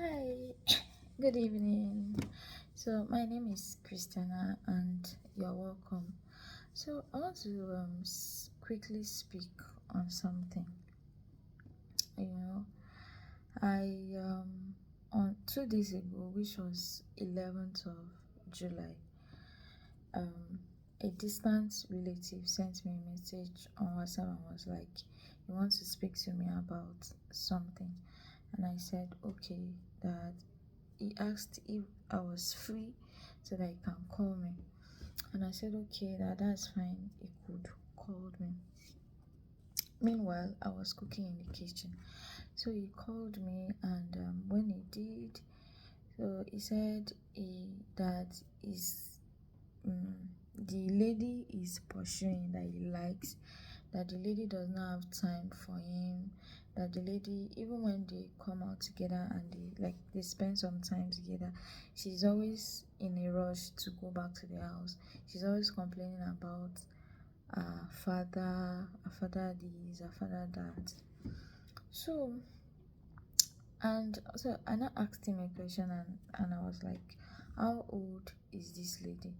Hi, good evening. So, my name is Christiana, and you're welcome. So, I want to quickly speak on something. You know, I on 2 days ago, which was 11th of July, um, a distant relative sent me a message on WhatsApp and was like, "You want to speak to me about something?" And I said, "Okay, that." He asked if I was free so that he can call me. And I said, okay, that's fine. He could call me. Meanwhile, I was cooking in the kitchen. So he called me, and when he did, so he said that is um, the lady is pursuing that he likes, that the lady does not have time for him, that the lady, even when they come out together and they spend some time together, she's always in a rush to go back to the house. She's always complaining about her father this, her father that. So, and so I now asked him a question, and I was like, how old is this lady?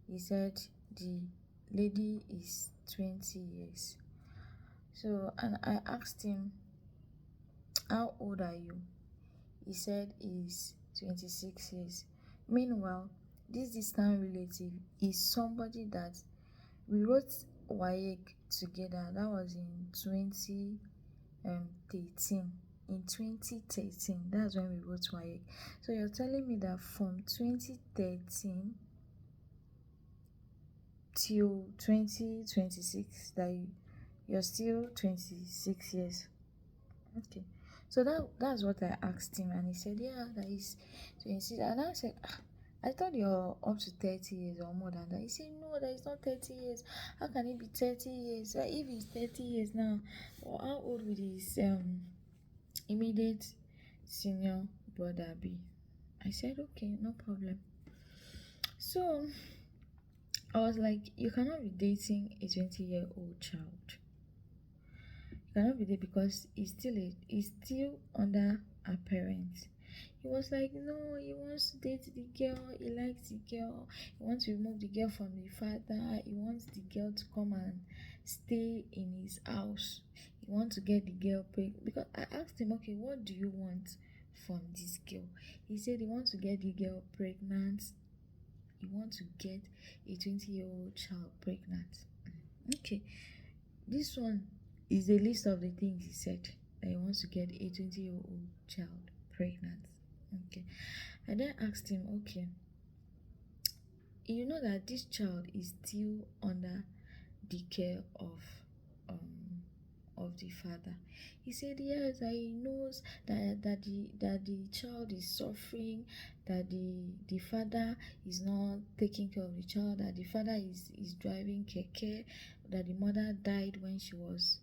He said the lady is 20 years. So, and I asked him, how old are you? He said he's 26 years. Meanwhile, this distant relative is somebody that we wrote WAEC together. That was in 2013. In 2013, that's when we wrote WAEC. So you're telling me that from 2013 till 2026, that you're still 26 years. Okay. So that's what I asked him, and he said, yeah, that is 26. And I said, I thought you're up to 30 years or more than that. He said, no, that is not 30 years. How can it be 30 years? If he's 30 years now, how old would his immediate senior brother be? I said, okay, no problem. So I was like, you cannot be dating a 20-year-old child. Cannot be there because he's still under her parents. He was like, no, he wants to date the girl, he likes the girl, he wants to remove the girl from the father, he wants the girl to come and stay in his house, he wants to get the girl pregnant. Because I asked him, okay, what do you want from this girl? He said he wants to get the girl pregnant, he wants to get a 20-year-old child pregnant. Okay, this one is a list of the things he said, that he wants to get a 20-year-old child pregnant. Okay. I then asked him, okay, you know that this child is still under the care of the father. He said yes, that he knows that the child is suffering, that the father is not taking care of the child, that the father is driving keke, that the mother died when she was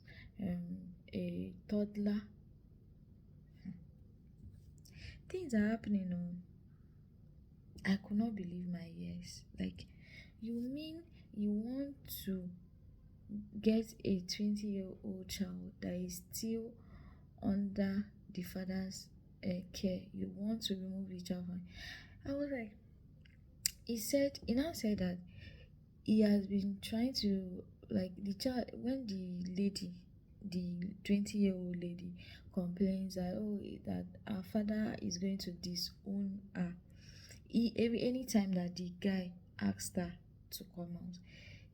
a toddler. Things are happening. I could not believe my ears. Like, you mean you want to get a 20-year-old child that is still under the father's care? You want to remove the child from. I was like, he now said that he has been trying to, like, the child, when the 20-year-old lady complains that, oh, that her father is going to disown her, anytime that the guy asked her to come out,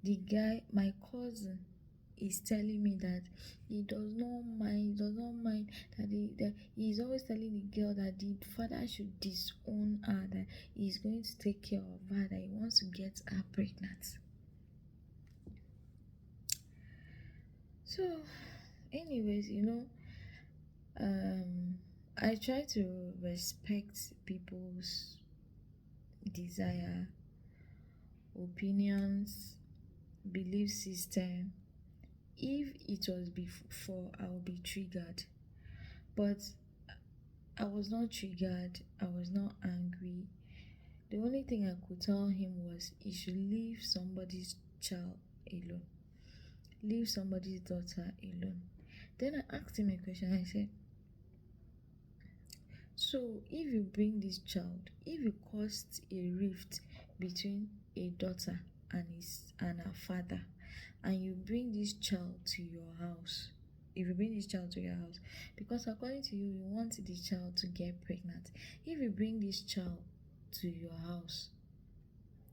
the guy, my cousin, is telling me that he does not mind that he's always telling the girl that the father should disown her, that he's going to take care of her, that he wants to get her pregnant. So, anyways, I try to respect people's desire, opinions, belief system. If it was before, I would be triggered, but I was not triggered, I was not angry. The only thing I could tell him was he should leave somebody's child alone, leave somebody's daughter alone. Then I asked him a question. I said, So if you bring this child, if you caused a rift between a daughter and her father, and you bring this child to your house, if you bring this child to your house, because according to you, you want the child to get pregnant. If you bring this child to your house,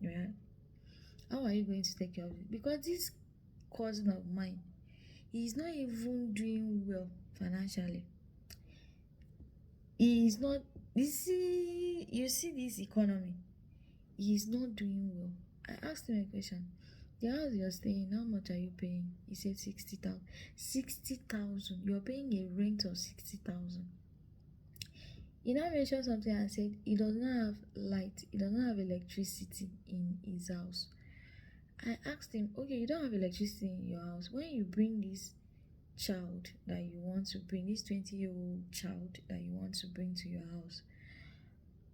right? How are you going to take care of it? Because this cousin of mine, he's not even doing well financially. He is not. You see this economy. He is not doing well. I asked him a question. The house you're staying, how much are you paying? He said 60,000. 60,000. You're paying a rent of 60,000. He now mentioned something and said he does not have light, he does not have electricity in his house. I asked him, okay, you don't have electricity in your house. When you bring this child that you want to bring, this 20-year-old child that you want to bring to your house,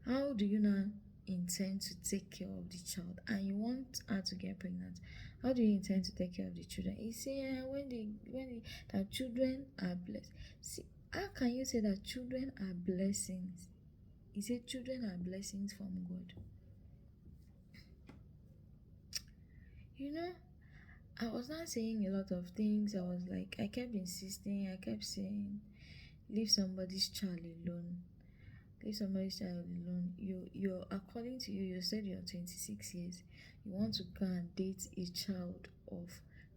how do you now intend to take care of the child? And you want her to get pregnant. How do you intend to take care of the children? He said, that children are blessed. See, how can you say that children are blessings? He said children are blessings from God. You know, I was not saying a lot of things. I kept insisting, I kept saying, leave somebody's child alone. Leave somebody's child alone. You're according to you, you said you're 26 years. You want to go and date a child of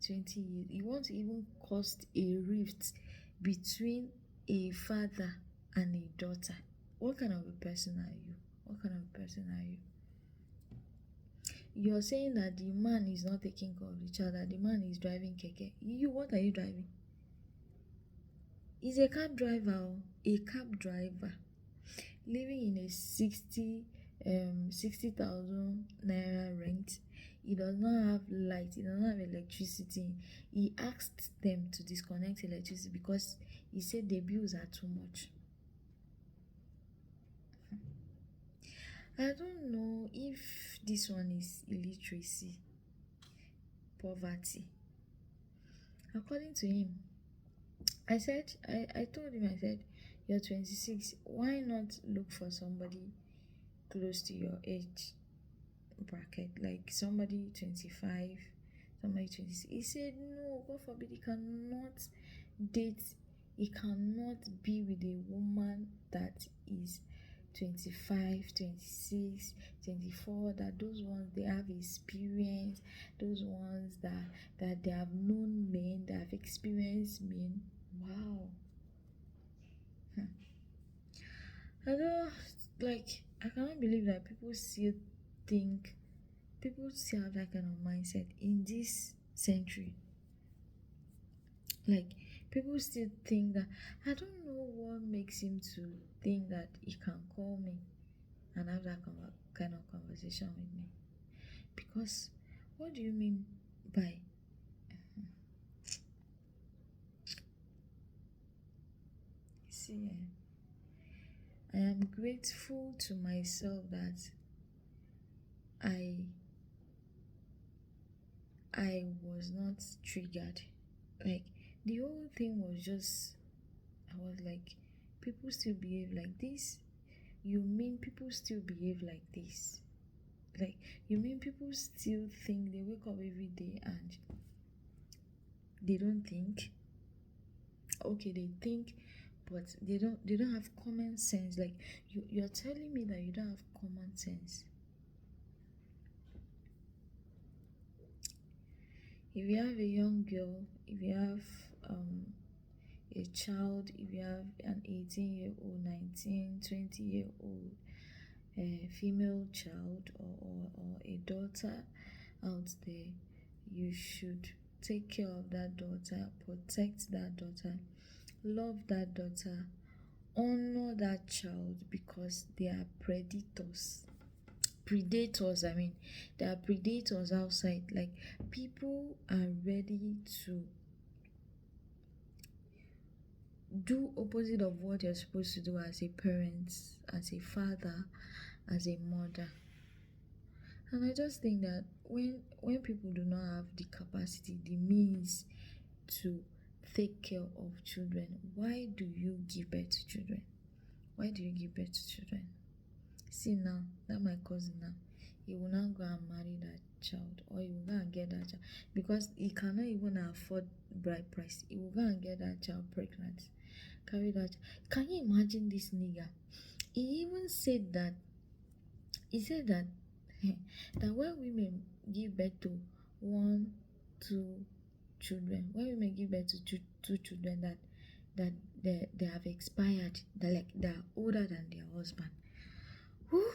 20 years. You want to even cause a rift between a father and a daughter. What kind of a person are you? What kind of a person are you? You're saying that the man is not taking care of the child, that the man is driving keke. What are you driving? He's a cab driver, a cab driver, living in a 60,000 naira rent. He does not have light, he does not have electricity. He asked them to disconnect electricity because he said the bills are too much. I don't know if this one is illiteracy, poverty. According to him, I told him, I said, you're 26, why not look for somebody close to your age bracket, like somebody 25, somebody 26. He said, no, God forbid, date, he cannot be with a woman that is 25, 26, 24, that those ones they have experience, those ones that they have known men, that have experienced men. Wow. I don't I cannot believe that people still have that kind of mindset in this century. Like, people still think that, I don't know what makes him to think that he can call me and have that kind of conversation with me. Because what do you mean by see, I am grateful to myself that I was not triggered. Like, the whole thing was just, I was like, people still behave like this? You mean people still behave like this? Like, you mean people still think they wake up every day and they don't think? Okay, they think, but they don't have common sense. Like, you're telling me that you don't have common sense. If you have a young girl, if you have a child, if you have an 18-year-old, 19, 20-year-old female child or a daughter out there, you should take care of that daughter, protect that daughter, love that daughter, honor that child, because they are predators. I mean, there are predators outside. Like, people are ready to do opposite of what you're supposed to do as a parent, as a father, as a mother. And I just think that when people do not have the capacity, the means to take care of children, why do you give birth to children? Why do you give birth to children? See now, that my cousin now, he will now go and marry that child, or he will go and get that child because he cannot even afford bride price. He will go and get that child pregnant, carry that. Can you imagine this nigga? He even said that he said that that when women give birth to one, two children, when women give birth to two children, that they have expired, they're older than their husband. Whew.